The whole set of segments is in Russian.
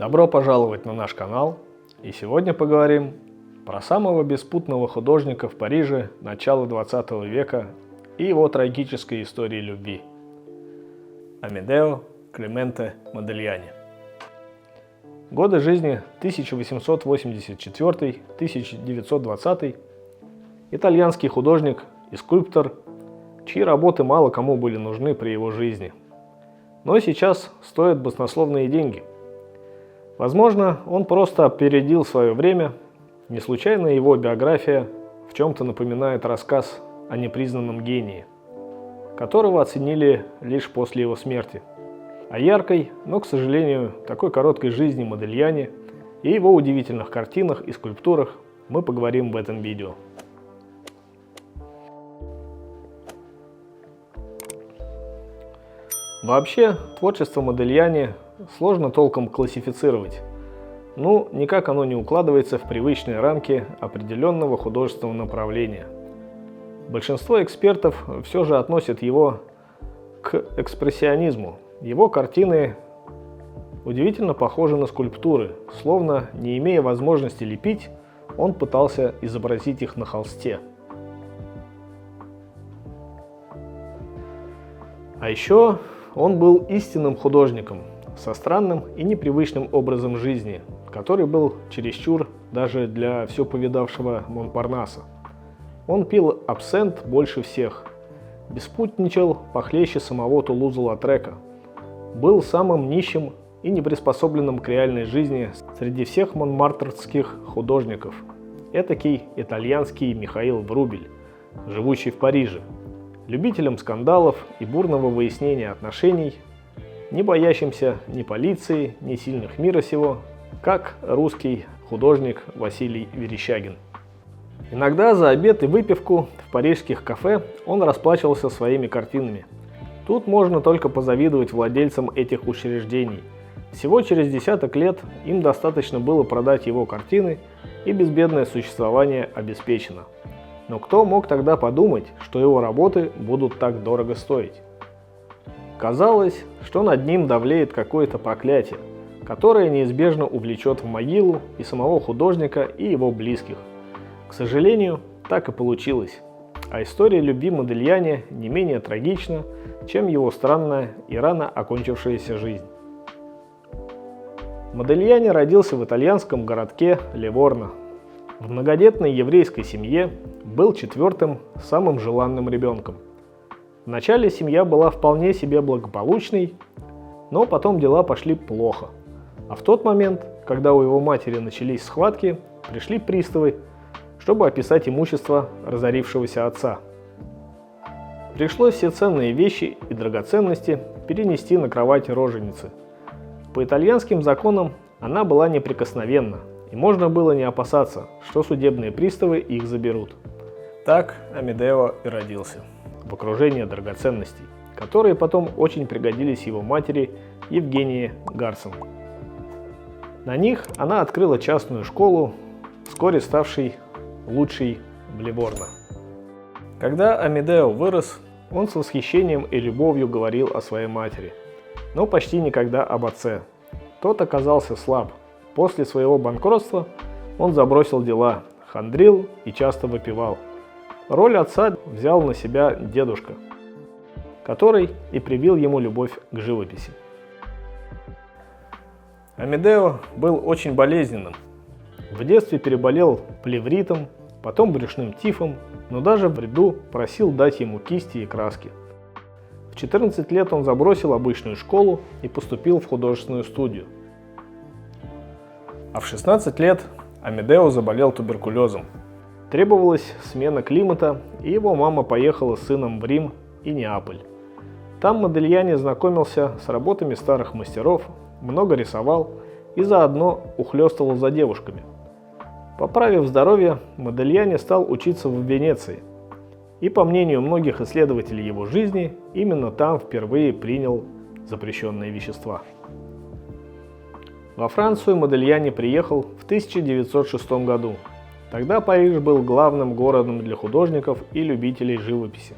Добро пожаловать на наш канал, и сегодня поговорим про самого беспутного художника в Париже начала 20 века и его трагической истории любви – Амедео Клименте Модильяни. Годы жизни 1884-1920, итальянский художник и скульптор, чьи работы мало кому были нужны при его жизни, но сейчас стоят баснословные деньги. Возможно, он просто опередил свое время, не случайно его биография в чем-то напоминает рассказ о непризнанном гении, которого оценили лишь после его смерти. О яркой, но, к сожалению, такой короткой жизни Модильяни и его удивительных картинах и скульптурах мы поговорим в этом видео. Вообще, творчество Модильяни сложно толком классифицировать. Никак оно не укладывается в привычные рамки определенного художественного направления. Большинство экспертов все же относят его к экспрессионизму. Его картины удивительно похожи на скульптуры, словно, не имея возможности лепить, он пытался изобразить их на холсте. А еще он был истинным художником, со странным и непривычным образом жизни, который был чересчур даже для все повидавшего Монпарнаса. Он пил абсент больше всех, беспутничал похлеще самого Тулуза-Латрека, был самым нищим и неприспособленным к реальной жизни среди всех монмартрских художников, этакий итальянский Михаил Врубель, живущий в Париже, любителем скандалов и бурного выяснения отношений, не боящимся ни полиции, ни сильных мира сего, как русский художник Василий Верещагин. Иногда за обед и выпивку в парижских кафе он расплачивался своими картинами. Тут можно только позавидовать владельцам этих учреждений. Всего через десяток лет им достаточно было продать его картины, и безбедное существование обеспечено. Но кто мог тогда подумать, что его работы будут так дорого стоить? Казалось, что над ним давлеет какое-то проклятие, которое неизбежно увлечет в могилу и самого художника, и его близких. К сожалению, так и получилось. А история любви Модильяни не менее трагична, чем его странная и рано окончившаяся жизнь. Модильяни родился в итальянском городке Ливорно. В многодетной еврейской семье был четвертым, самым желанным ребенком. Вначале семья была вполне себе благополучной, но потом дела пошли плохо. А в тот момент, когда у его матери начались схватки, пришли приставы, чтобы описать имущество разорившегося отца. Пришлось все ценные вещи и драгоценности перенести на кровать роженицы. По итальянским законам она была неприкосновенна, и можно было не опасаться, что судебные приставы их заберут. Так Амедео и родился, в окружении драгоценностей, которые потом очень пригодились его матери Евгении Гарсон. На них она открыла частную школу, вскоре ставшей лучшей в Ливорно. Когда Амедео вырос, он с восхищением и любовью говорил о своей матери, но почти никогда об отце. Тот оказался слаб. После своего банкротства он забросил дела, хандрил и часто выпивал. Роль отца взял на себя дедушка, который и привил ему любовь к живописи. Амедео был очень болезненным. В детстве переболел плевритом, потом брюшным тифом, но даже в бреду просил дать ему кисти и краски. В 14 лет он забросил обычную школу и поступил в художественную студию. А в 16 лет Амедео заболел туберкулезом. Требовалась смена климата, и его мама поехала с сыном в Рим и Неаполь. Там Модильяни знакомился с работами старых мастеров, много рисовал и заодно ухлёстывал за девушками. Поправив здоровье, Модильяни стал учиться в Венеции. И, по мнению многих исследователей его жизни, именно там впервые принял запрещенные вещества. Во Францию Модильяни приехал в 1906 году. Тогда Париж был главным городом для художников и любителей живописи.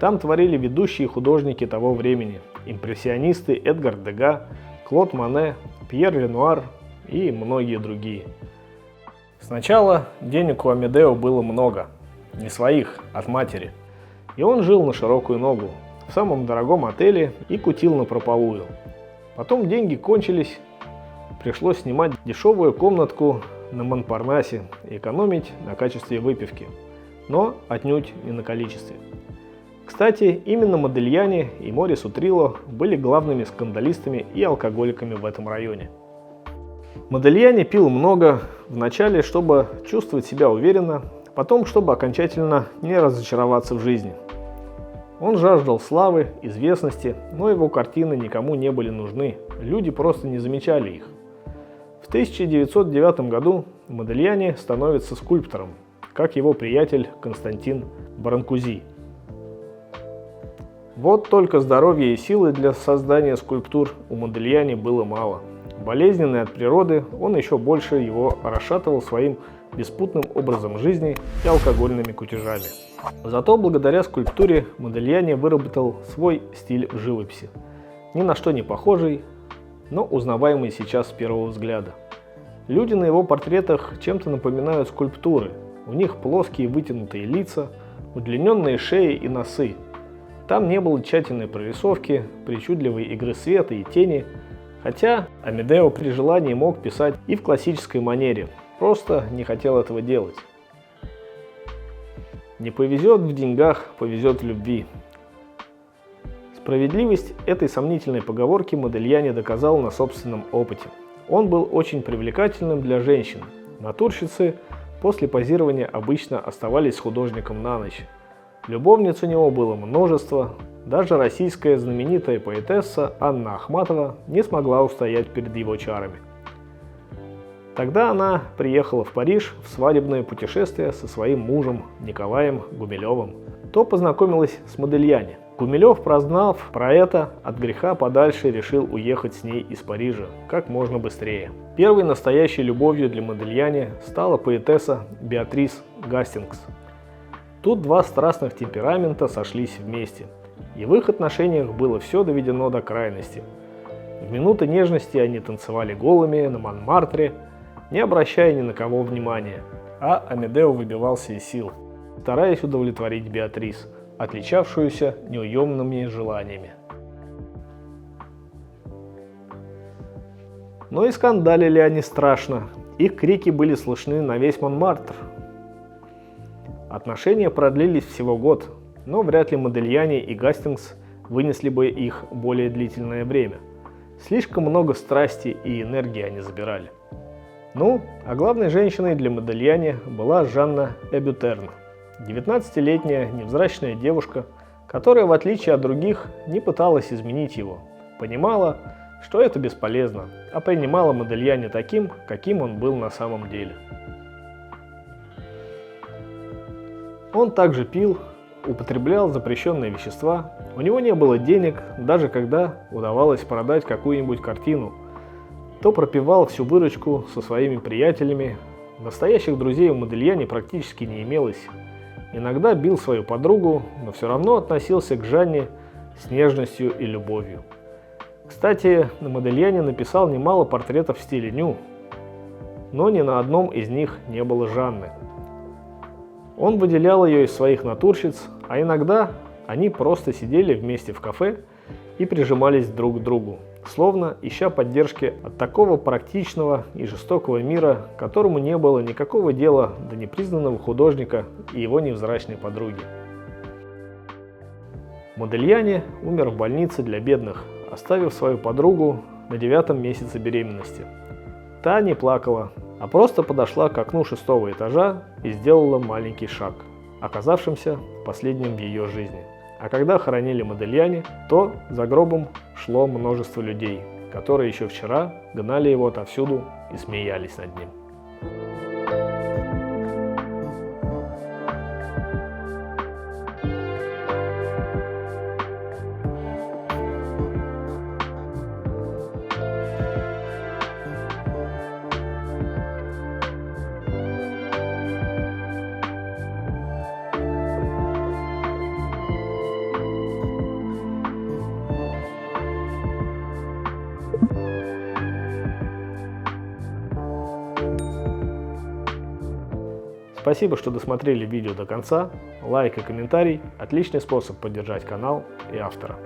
Там творили ведущие художники того времени – импрессионисты Эдгар Дега, Клод Моне, Пьер Ренуар и многие другие. Сначала денег у Амедео было много, не своих, от матери. И он жил на широкую ногу, в самом дорогом отеле и кутил напропалую. Потом деньги кончились, пришлось снимать дешевую комнатку на Монпарнасе и экономить на качестве выпивки, но отнюдь не на количестве. Кстати, именно Модильяни и Морис Утрилло были главными скандалистами и алкоголиками в этом районе. Модильяни пил много, вначале, чтобы чувствовать себя уверенно, потом, чтобы окончательно не разочароваться в жизни. Он жаждал славы, известности, но его картины никому не были нужны, люди просто не замечали их. В 1909 году Модильяни становится скульптором, как его приятель Константин Бранкузи. Вот только здоровья и силы для создания скульптур у Модильяни было мало. Болезненный от природы, он еще больше его расшатывал своим беспутным образом жизни и алкогольными кутежами. Зато благодаря скульптуре Модильяни выработал свой стиль в живописи. Ни на что не похожий, но узнаваемый сейчас с первого взгляда. Люди на его портретах чем-то напоминают скульптуры. У них плоские вытянутые лица, удлиненные шеи и носы. Там не было тщательной прорисовки, причудливой игры света и тени, хотя Амедео при желании мог писать и в классической манере, просто не хотел этого делать. Не повезет в деньгах, повезет в любви. Справедливость этой сомнительной поговорки Модильяни доказал на собственном опыте. Он был очень привлекательным для женщин. Натурщицы после позирования обычно оставались с художником на ночь. Любовниц у него было множество. Даже российская знаменитая поэтесса Анна Ахматова не смогла устоять перед его чарами. Тогда она приехала в Париж в свадебное путешествие со своим мужем Николаем Гумилевым. То познакомилась с Модильяни. Гумилев, прознав про это, от греха подальше решил уехать с ней из Парижа как можно быстрее. Первой настоящей любовью для Модильяни стала поэтесса Беатрис Гастингс. Тут два страстных темперамента сошлись вместе, и в их отношениях было все доведено до крайности. В минуты нежности они танцевали голыми на Монмартре, не обращая ни на кого внимания, а Амедео выбивался из сил, стараясь удовлетворить Беатрис, отличавшуюся неуемными желаниями. Но и скандалили они страшно, их крики были слышны на весь Монмартр. Отношения продлились всего год, но вряд ли Модильяни и Гастингс вынесли бы их более длительное время. Слишком много страсти и энергии они забирали. Ну, а главной женщиной для Модильяни была Жанна Эбютерн, 19-летняя невзрачная девушка, которая, в отличие от других, не пыталась изменить его, понимала, что это бесполезно, а принимала Модильяни таким, каким он был на самом деле. Он также пил, употреблял запрещенные вещества, у него не было денег, даже когда удавалось продать какую-нибудь картину, то пропивал всю выручку со своими приятелями, настоящих друзей у Модильяни практически не имелось. Иногда бил свою подругу, но все равно относился к Жанне с нежностью и любовью. Кстати, Модильяни написал немало портретов в стиле ню, но ни на одном из них не было Жанны. Он выделял ее из своих натурщиц, а иногда они просто сидели вместе в кафе и прижимались друг к другу, словно ища поддержки от такого практичного и жестокого мира, которому не было никакого дела до непризнанного художника и его невзрачной подруги. Модильяни умер в больнице для бедных, оставив свою подругу на 9-м месяце беременности. Та не плакала, а просто подошла к окну 6-го этажа и сделала маленький шаг, оказавшимся последним в ее жизни. А когда хоронили Модильяни, то за гробом шло множество людей, которые еще вчера гнали его отовсюду и смеялись над ним. Спасибо, что досмотрели видео до конца. Лайк и комментарий – отличный способ поддержать канал и автора.